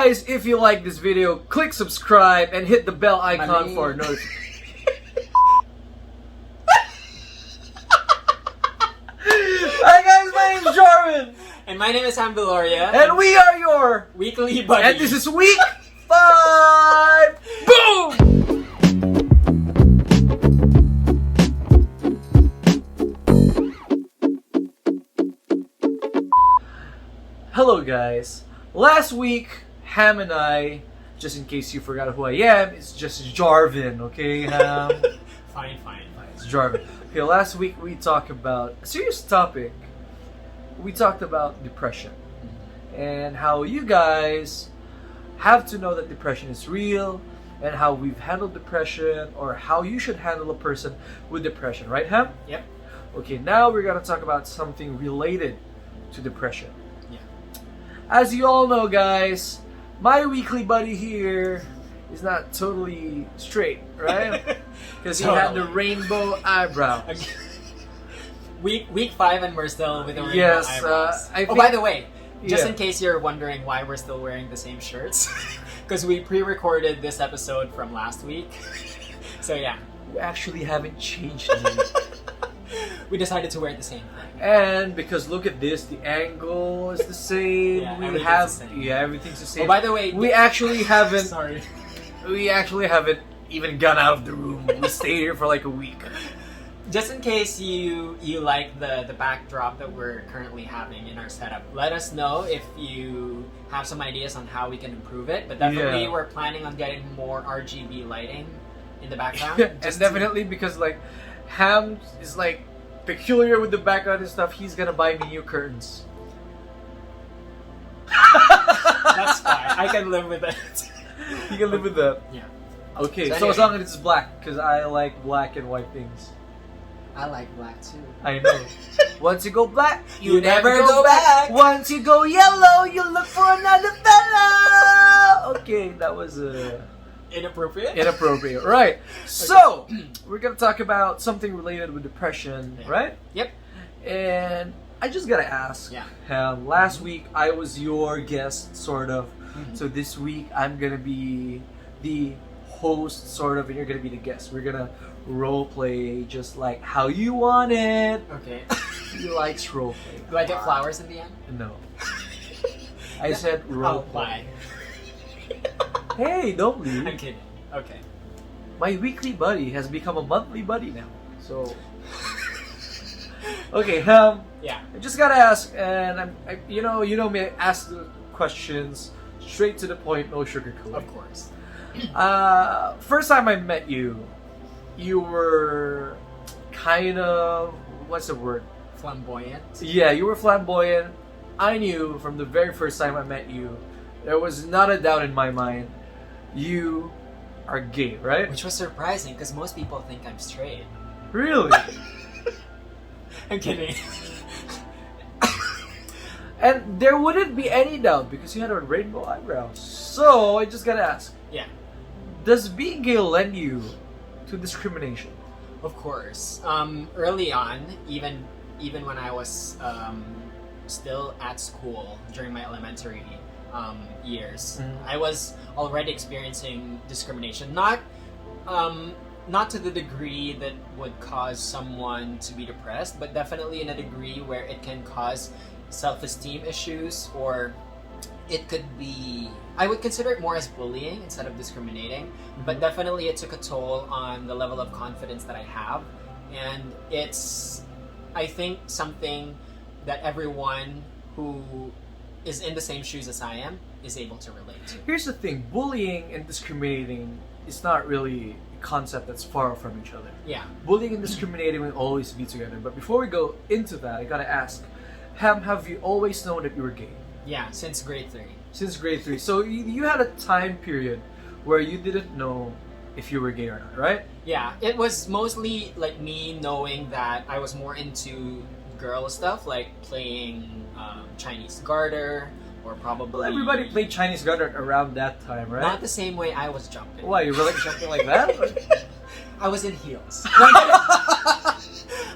Guys, if you like this video, click subscribe and hit the bell icon for notifications. Hi guys, my name's Jarvin. And my name is Viloria. And we are your weekly buddy. And this is week 5. Boom! Hello guys. Last week, Ham and I, just in case you forgot who I am, it's just Jarvin, okay, Ham? Fine. It's Jarvin. Okay, last week we talked about a serious topic. We talked about depression and how you guys have to know that depression is real and how we've handled depression or how you should handle a person with depression, right, Ham? Yep. Okay, now we're gonna talk about something related to depression. Yeah. As you all know, guys, my weekly buddy here is not totally straight, right? Because he had the rainbow eyebrows. Week 5 and we're still with the rainbow Yes, eyebrows. By the way, just in case you're wondering why we're still wearing the same shirts, because we pre-recorded this episode from last week. So yeah. We actually haven't changed it. We decided to wear the same thing. And because look at this, the angle is the same. Yeah, everything's the same. Oh, by the way, we actually haven't. Sorry. We actually haven't even gone out of the room. We stayed here for like a week. Just in case you like the backdrop that we're currently having in our setup, let us know if you have some ideas on how we can improve it. But definitely we're planning on getting more RGB lighting in the background. And definitely because like Ham is like peculiar with the background and stuff, he's gonna buy me new curtains. That's fine. I can live with it. You can live with that. Yeah. Okay, so anyway. as long as it's black, because I like black and white things. I like black too. I know. Once you go black, you never go back. Once you go yellow, you look for another fellow. Okay, that was inappropriate. Right. So we're gonna talk about something related with depression, right? Yep. And I just gotta ask. Last week I was your guest, sort of. So this week I'm gonna be the host, sort of, and you're gonna be the guest. We're gonna role play just like how you want it. Okay. He likes role play. Do I get flowers in the end? No. I said role play. Why? Hey, don't leave. I'm kidding. Okay. My weekly buddy has become a monthly buddy now. So. Okay. Yeah. I just gotta ask, and you know me. I ask the questions straight to the point, no sugarcoating. Of course. First time I met you, you were kind of, what's the word? Flamboyant? Yeah, you were flamboyant. I knew from the very first time I met you, there was not a doubt in my mind, you are gay, right? Which was surprising because most people think I'm straight. Really? I'm kidding. And there wouldn't be any doubt because you had a rainbow eyebrows. So, I just gotta ask. Yeah. Does being gay lend you to discrimination? Of course. Early on, even when I was still at school during my elementary years, I was already experiencing discrimination. Not to the degree that would cause someone to be depressed, but definitely in a degree where it can cause self-esteem issues, or it could be, I would consider it more as bullying instead of discriminating, but definitely it took a toll on the level of confidence that I have, and it's, I think, something that everyone who is in the same shoes as I am is able to relate to. Here's the thing, bullying and discriminating is not really a concept that's far from each other. Yeah. Bullying and discriminating will always be together, but before we go into that, I gotta ask, have you always known that you were gay? Yeah, since grade 3. Since grade 3. So you had a time period where you didn't know if you were gay or not, right? Yeah, it was mostly like me knowing that I was more into girl stuff, like playing Chinese garter, or probably... Well, everybody played Chinese garter around that time, right? Not the same way I was jumping. Why, you were like jumping like that? I was in heels. No,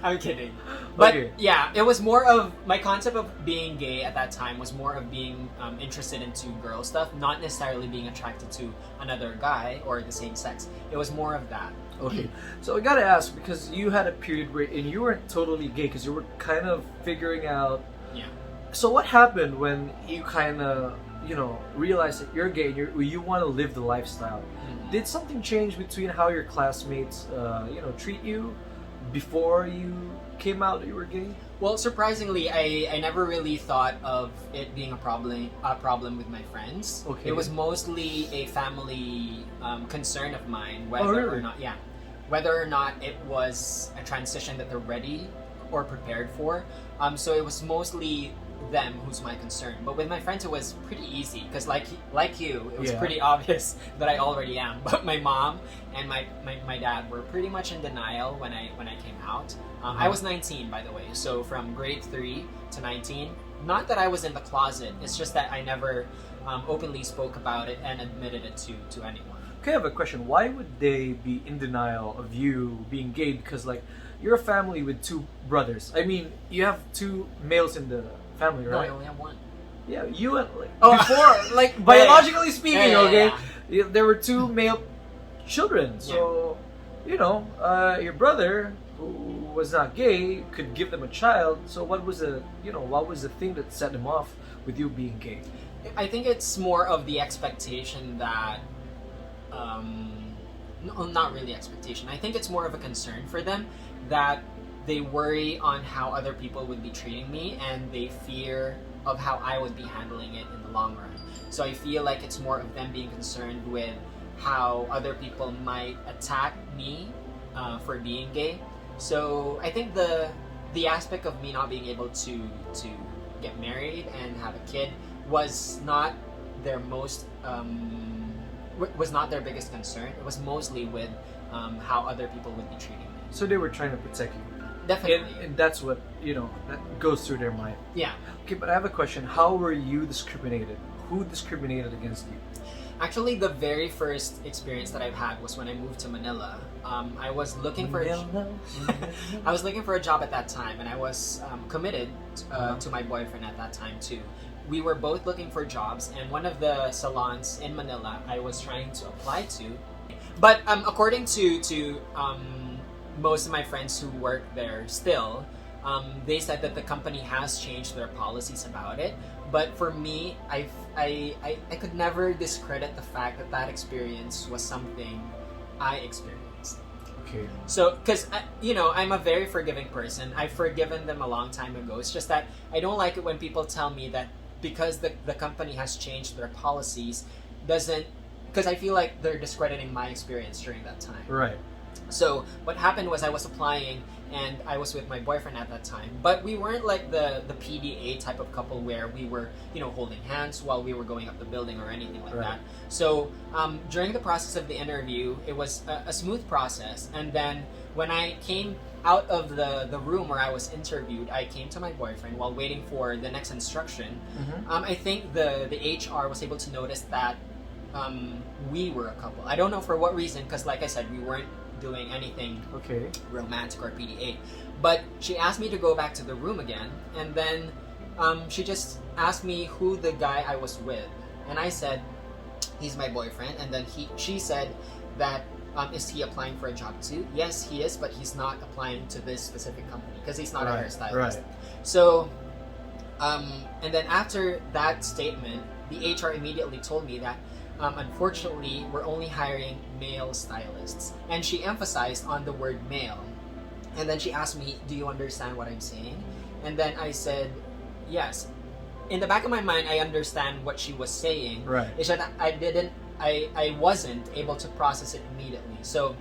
I'm kidding. But Okay. yeah, it was more of my concept of being gay at that time was more of being interested into girl stuff, not necessarily being attracted to another guy or the same sex. It was more of that. Okay, so I gotta ask, because you had a period where and you weren't totally gay because you were kind of figuring out. Yeah. So what happened when you kind of realized that you're gay and you want to live the lifestyle? Did something change between how your classmates treat you before you came out that you were gay? Well, surprisingly, I never really thought of it being a problem with my friends. Okay. It was mostly a family concern of mine, whether really? or not, whether or not it was a transition that they're ready or prepared for. So it was mostly them who's my concern. But with my friends, it was pretty easy because, like you, it was Yeah. pretty obvious that I already am. But my mom and my dad were pretty much in denial when I came out. I was 19, by the way, so from grade 3 to 19. Not that I was in the closet. It's just that I never openly spoke about it and admitted it to anyone. Okay, I have a question. Why would they be in denial of you being gay? Because you're a family with two brothers. I mean, you have two males in the family, No, I right? only have one. Yeah, you and Oh. before, biologically speaking, Yeah, okay, yeah. there were two male children. So, your brother who was not gay could give them a child. So what was the thing that set them off with you being gay? I think it's more of the expectation that, no, not really expectation. I think it's more of a concern for them that they worry on how other people would be treating me, and they fear of how I would be handling it in the long run. So I feel like it's more of them being concerned with how other people might attack me for being gay. So I think the aspect of me not being able to get married and have a kid was not their most was not their biggest concern. It was mostly with how other people would be treating me. So they were trying to protect you. Definitely. And that's what that goes through their mind. Yeah. Okay, but I have a question. How were you discriminated? Who discriminated against you? Actually, the very first experience that I've had was when I moved to Manila. I was looking for I was looking for a job at that time, and I was committed to my boyfriend at that time too. We were both looking for jobs, and one of the salons in Manila I was trying to apply to. But according to most of my friends who work there still, they said that the company has changed their policies about it. But for me, I could never discredit the fact that that experience was something I experienced. Okay. So, because, I'm a very forgiving person. I've forgiven them a long time ago. It's just that I don't like it when people tell me that because the company has changed their policies, doesn't... Because I feel like they're discrediting my experience during that time. Right. So what happened was I was applying and I was with my boyfriend at that time, but we weren't like the PDA type of couple where we were holding hands while we were going up the building or anything like that. So during the process of the interview, it was a smooth process, and then when I came out of the room where I was interviewed, I came to my boyfriend while waiting for the next instruction. I think the HR was able to notice that we were a couple. I don't know for what reason, because like I said, we weren't doing anything romantic or PDA. But she asked me to go back to the room again, and then she just asked me who the guy I was with, and I said he's my boyfriend. And then she said that is he applying for a job too? Yes, he is, but he's not applying to this specific company because he's not a hairstylist. Right. So and then after that statement, the HR immediately told me that unfortunately, we're only hiring male stylists. And she emphasized on the word male. And then she asked me, do you understand what I'm saying? And then I said, yes. In the back of my mind, I understand what she was saying. Right. It's that I wasn't able to process it immediately. So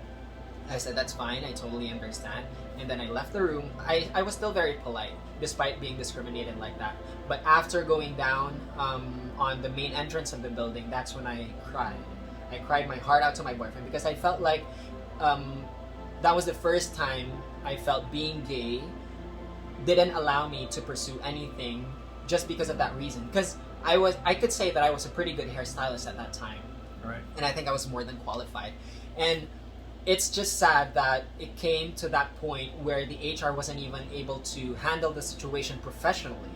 I said, that's fine, I totally understand. And then I left the room. I was still very polite, despite being discriminated like that. But after going down on the main entrance of the building, that's when I cried. I cried my heart out to my boyfriend because I felt like that was the first time I felt being gay didn't allow me to pursue anything just because of that reason. Because I could say that I was a pretty good hairstylist at that time. Right. And I think I was more than qualified. And it's just sad that it came to that point where the HR wasn't even able to handle the situation professionally.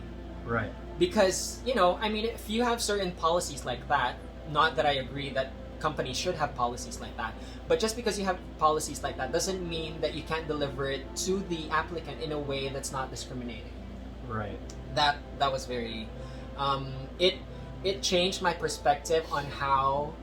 Right. Because, I mean, if you have certain policies like that, not that I agree that companies should have policies like that, but just because you have policies like that doesn't mean that you can't deliver it to the applicant in a way that's not discriminating. Right. That was very, it changed my perspective on how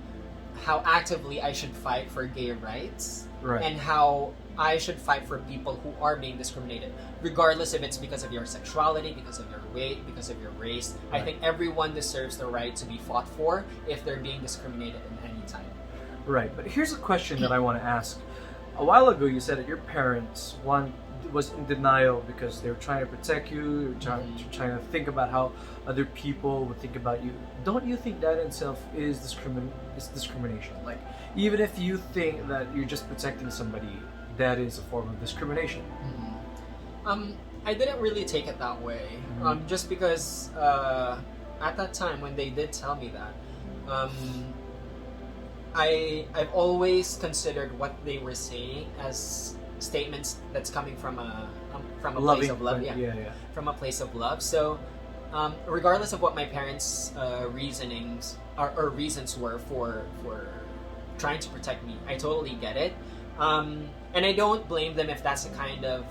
actively I should fight for gay rights, Right. and how I should fight for people who are being discriminated, regardless if it's because of your sexuality, because of your weight, because of your race. Right. I think everyone deserves the right to be fought for if they're being discriminated in any time. Right, but here's a question that I want to ask. A while ago, you said that your parents, one, was in denial because they were trying to protect you, trying to think about how other people would think about you. Don't you think that in itself is discrimination? Like, even if you think that you're just protecting somebody, that is a form of discrimination. I didn't really take it that way, just because at that time when they did tell me that, I've always considered what they were saying as statements that's coming from a place of love. Yeah. From a place of love. So, regardless of what my parents' reasonings or reasons were for trying to protect me, I totally get it, and I don't blame them if that's the kind of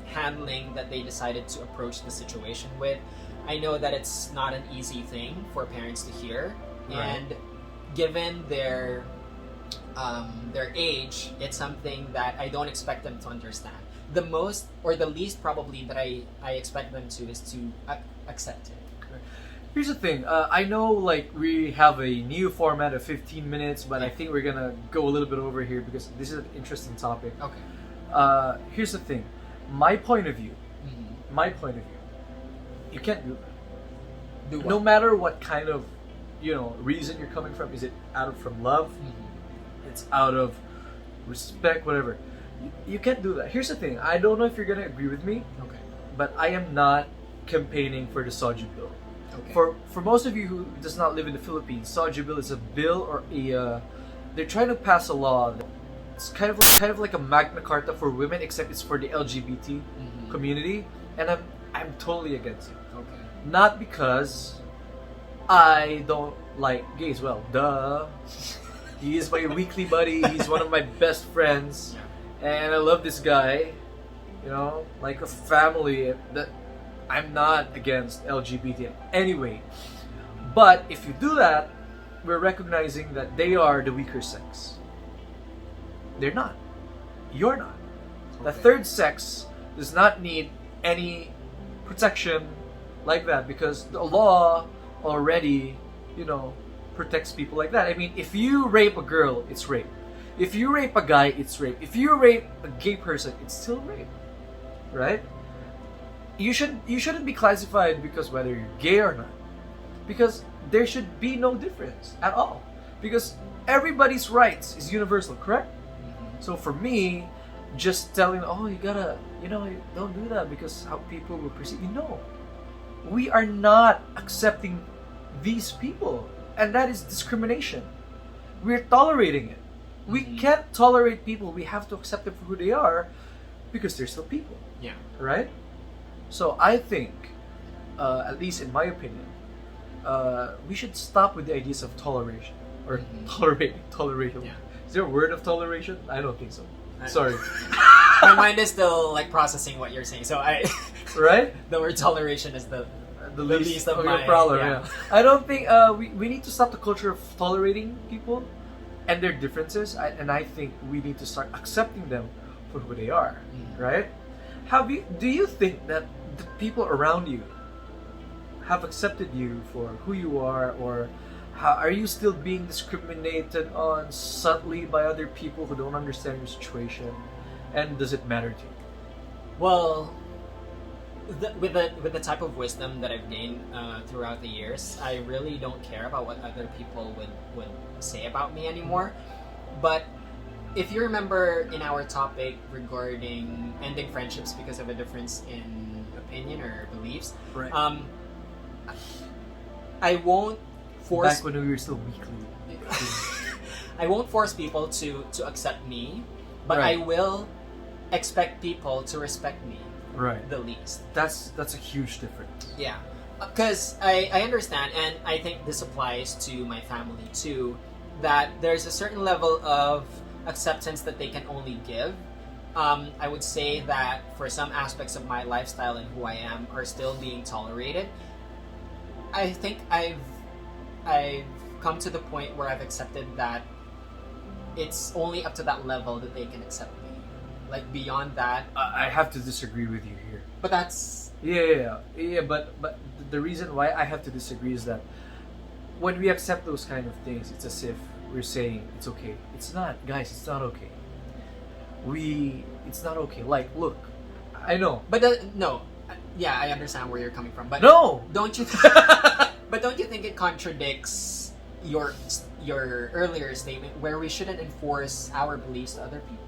handling that they decided to approach the situation with. I know that it's not an easy thing for parents to hear, Right. and given their age, it's something that I don't expect them to understand. The most or the least probably that I expect them to is to accept it. Here's the thing. I know, like, we have a new format of 15 minutes, but I think we're gonna go a little bit over here because this is an interesting topic. Okay. Here's the thing. My point of view. You can't do that. Do what? No matter what kind of, reason you're coming from. Is it from love? It's out of respect, whatever. You can't do that. Here's the thing. I don't know if you're gonna agree with me, Okay. but I am not campaigning for the Soju bill. Okay. For most of you who does not live in the Philippines, Soju bill is a bill or they're trying to pass a law. It's kind of like a Magna Carta for women, except it's for the LGBT community, and I'm totally against it. Okay. Not because I don't like gays. Well, duh. He is my weekly buddy. He's one of my best friends, and I love this guy. Like a family. That I'm not against LGBT in any way. But if you do that, we're recognizing that they are the weaker sex. They're not. You're not. The Okay. third sex does not need any protection like that because the law already, protects people like that. I mean, if you rape a girl, it's rape. If you rape a guy, it's rape. If you rape a gay person, it's still rape. Right? You shouldn't be classified because whether you're gay or not. Because there should be no difference at all. Because everybody's rights is universal, correct? So for me, just telling, you gotta, don't do that because how people will perceive you. No. We are not accepting these people. And that is discrimination. We're tolerating it. We can't tolerate people. We have to accept them for who they are because they're still people. Yeah. Right? So I think, at least in my opinion, we should stop with the ideas of toleration. Or toleration. Yeah. Is there a word of toleration? I don't think so. Sorry. My mind is still like processing what you're saying. So Right? the word toleration is the least of your my problem. yeah. Yeah. I don't think we need to stop the culture of tolerating people and their differences, and I think we need to start accepting them for who they are. Right? Do you think that the people around you have accepted you for who you are, or are you still being discriminated on subtly by other people who don't understand your situation? And does it matter to you? Well, with the type of wisdom that I've gained throughout the years, I really don't care about what other people would say about me anymore. But if you remember in our topic regarding ending friendships because of a difference in opinion or beliefs, Right. I won't force. Back when we were still weekly. I won't force people to accept me, but Right. I will expect people to respect me Right. the least. That's a huge difference. Yeah, because I understand, and I think this applies to my family too, that there's a certain level of acceptance that they can only give. I would say that for some aspects of my lifestyle and who I am are still being tolerated. I think I've come to the point where I've accepted that it's only up to that level that they can accept me. Like beyond that, I have to disagree with you here. but that's Yeah. But the reason why I have to disagree is that when we accept those kind of things, it's as if we're saying it's okay. It's not, guys. It's not okay. It's not okay. Like, look, I know. but no. Yeah, I understand where you're coming from, but No. don't you? But don't you think it contradicts your earlier statement where we shouldn't enforce our beliefs to other people?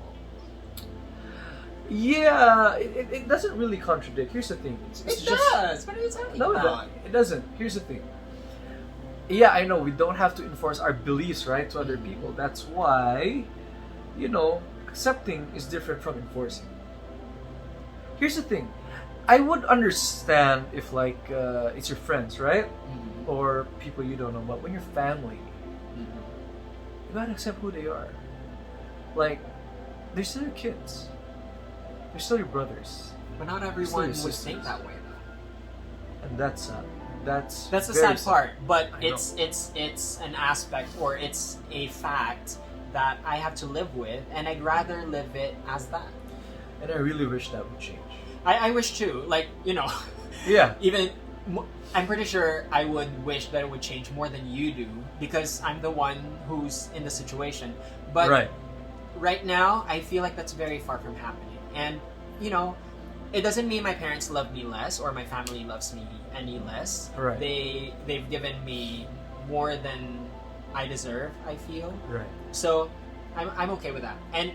Yeah, it doesn't really contradict. Here's the thing. It's does. What are you talking No, about? it doesn't. Here's the thing. Yeah, I know we don't have to enforce our beliefs, right, to other people. That's why, accepting is different from enforcing. Here's the thing. I would understand if, like, it's your friends, right? Mhm. Or people you don't know. But when you're family, Mhm. you gotta accept who they are. Like, they're still your kids. They're still your brothers. But not everyone Still would your think sisters. that way, though. And that's sad. That's That's the very sad part. But I know. it's an aspect, or it's a fact that I have to live with, and I'd rather live it as that. And I really wish that would change. I wish too. Like, Yeah. even I'm pretty sure I would wish that it would change more than you do, because I'm the one who's in the situation. But Right. right now, I feel like that's very far from happening. And, it doesn't mean my parents love me less or my family loves me any less. Right. They've given me more than I deserve, I feel. Right. So I'm okay with that. And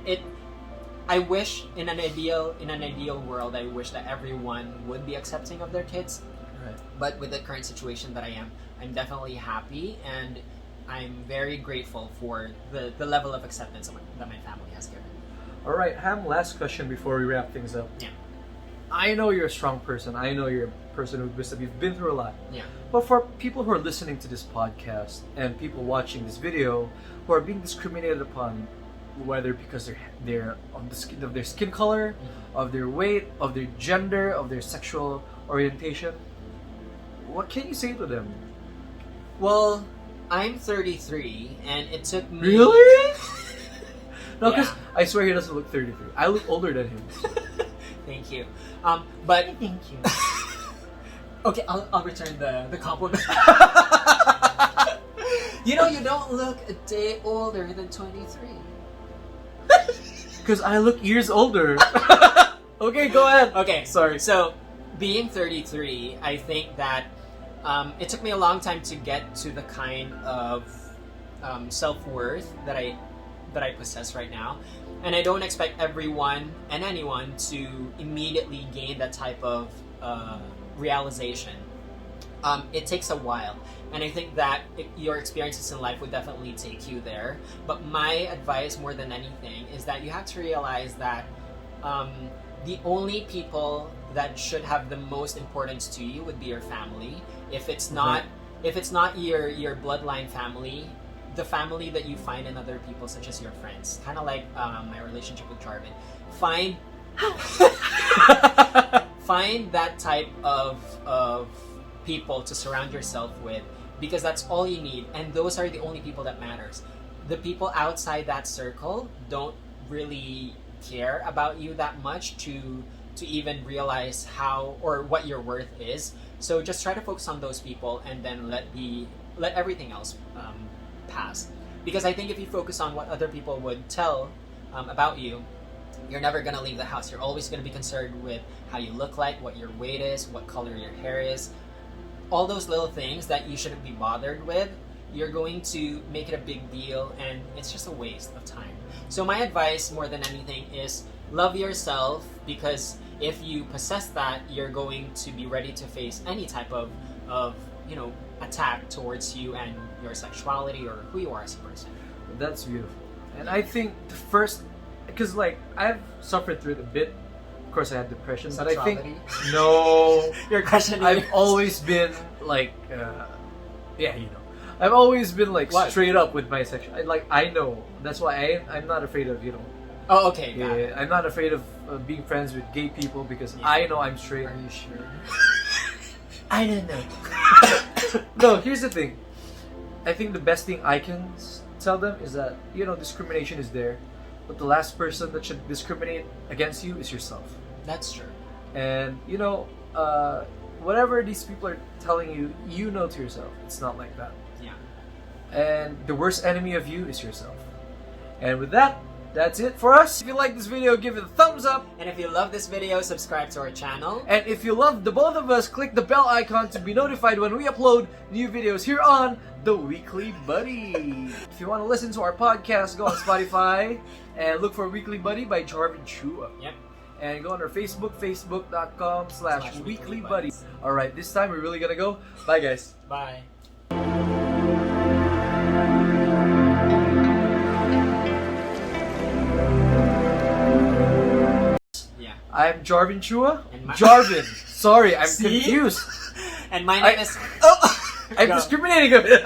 I wish in an ideal world, I wish that everyone would be accepting of their kids. Right. But with the current situation that I am, I'm definitely happy, and I'm very grateful for the level of acceptance that my family has given. All right, Ham, last question before we wrap things up. Yeah. I know you're a strong person. I know you're a person you've been through a lot. Yeah. But for people who are listening to this podcast and people watching this video who are being discriminated upon, whether because they're on the skin of their skin color, of their weight, of their gender, of their sexual orientation, what can you say to them? Well, I'm 33, and it took me... Really? No, because Yeah. I swear he doesn't look 33. I look older than him. Thank you. But Thank you. okay, I'll return the compliment. You don't look a day older than 23. Because I look years older. Okay, go ahead. Okay, Sorry. So, being 33, I think that it took me a long time to get to the kind of self-worth that I possess right now. And I don't expect everyone and anyone to immediately gain that type of realization. It takes a while. And I think that your experiences in life would definitely take you there. But my advice, more than anything, is that you have to realize that the only people that should have the most importance to you would be your family. If it's not your bloodline family, the family that you find in other people, such as your friends, kind of like my relationship with Jarvin, find that type of people to surround yourself with, because that's all you need, and those are the only people that matters. The people outside that circle don't really care about you that much to even realize how or what your worth is. So just try to focus on those people, and then let everything else pass. Because I think if you focus on what other people would tell about you, you're never going to leave the house. You're always going to be concerned with how you look like, what your weight is, what color your hair is. All those little things that you shouldn't be bothered with, you're going to make it a big deal, and it's just a waste of time. So my advice, more than anything, is love yourself, because if you possess that, you're going to be ready to face any type of attack towards you and your sexuality or who you are as a person. That's beautiful. And I think the first, because like I've suffered through it a bit. Of course, I had depression, but I think no. Your question. I've always been like, yeah, you know, I've always been like What? straight up with my sexual. I know. That's why I'm not afraid of Oh, okay. Got it. Yeah, I'm not afraid of being friends with gay people because Yeah. I know I'm straight. Are you sure? I don't know. No, here's the thing. I think the best thing I can tell them is that, you know, discrimination is there, but the last person that should discriminate against you is yourself. That's true. And, you know, whatever these people are telling you, you know to yourself, it's not like that. Yeah. And the worst enemy of you is yourself. And with that, that's it for us. If you like this video, give it a thumbs up. And if you love this video, subscribe to our channel. And if you love the both of us, click the bell icon to be notified when we upload new videos here on The Weekly Buddy. If you want to listen to our podcast, go on Spotify and look for Weekly Buddy by Jarvin Chua. Yep. And go on our Facebook, facebook.com/weeklybuddy. Alright, this time we're really gonna go. Bye guys. Bye. Yeah. I'm Jarvin Chua. And Jarvin. Sorry, I'm See? confused. And my name is. I'm Go. discriminating a bit.